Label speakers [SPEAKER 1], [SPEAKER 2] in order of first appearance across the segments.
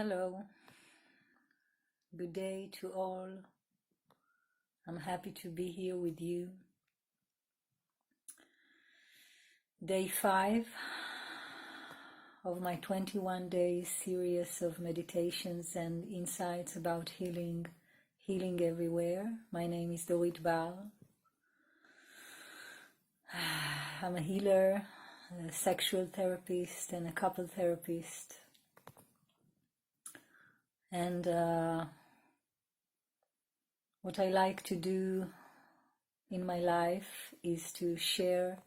[SPEAKER 1] Hello, good day to all. I'm happy to be here with you. Day 5 of my 21-day series of meditations and insights about healing everywhere. My name is Dorit Bar. I'm a healer, a sexual therapist, and a couple therapist. And what I like to do in my life is to share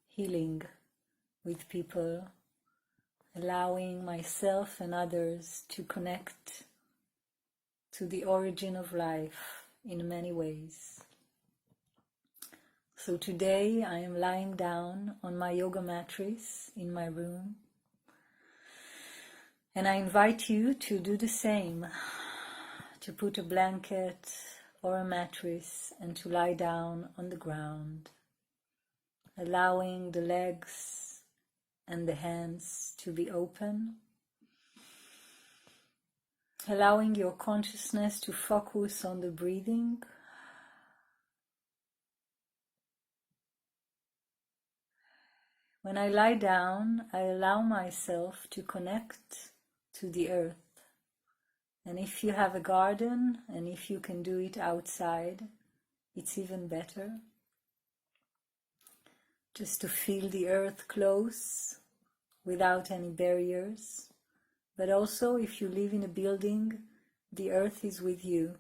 [SPEAKER 1] healing with people, allowing myself and others to connect to the origin of life in many ways. So today I am lying down on my yoga mattress in my room, and I invite you to do the same, to put a blanket or a mattress and to lie down on the ground, allowing the legs and the hands to be open, allowing your consciousness to focus on the breathing. When I lie down, I allow myself to connect to the earth. And if you have a garden, and if you can do it outside, it's even better. Just to feel the earth close, without any barriers. But also, if you live in a building, the earth is with you.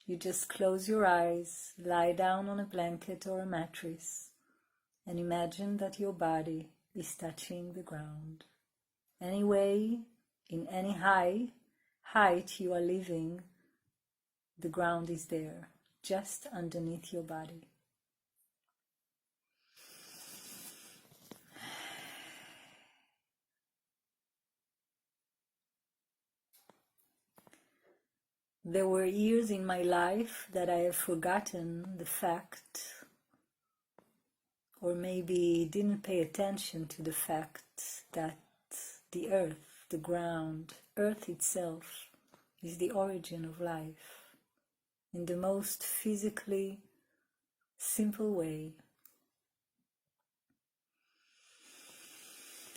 [SPEAKER 1] You just close your eyes, lie down on a blanket or a mattress, and imagine that your body is touching the ground. Anyway, in any height you are living, the ground is there, just underneath your body. There were years in my life that I have forgotten the fact, or maybe didn't pay attention to the fact that the earth, the ground, earth itself is the origin of life in the most physically simple way.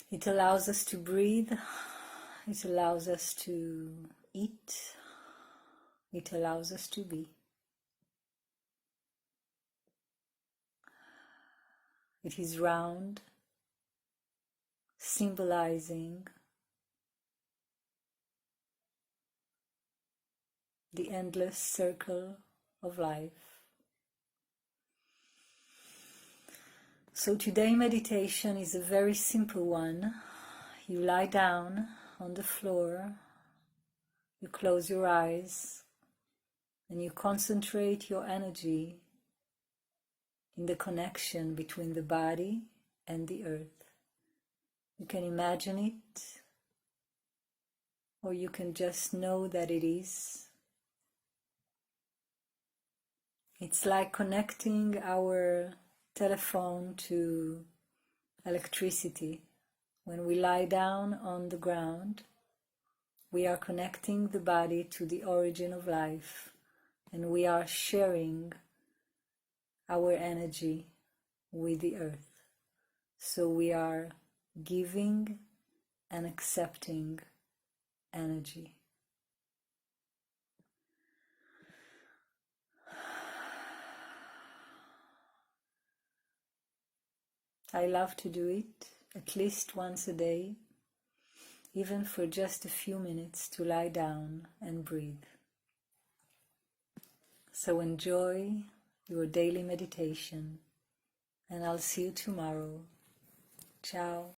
[SPEAKER 1] It allows us to breathe, it allows us to eat, it allows us to be. It is round, symbolizing the endless circle of life. So today meditation is a very simple one. You lie down on the floor, you close your eyes, and you concentrate your energy in the connection between the body and the earth. You can imagine it, or you can just know that it is. It's like connecting our telephone to electricity. When we lie down on the ground, we are connecting the body to the origin of life, and we are sharing our energy with the earth. So we are giving and accepting energy. I love to do it at least once a day, even for just a few minutes, to lie down and breathe. So enjoy your daily meditation, and I'll see you tomorrow. Ciao.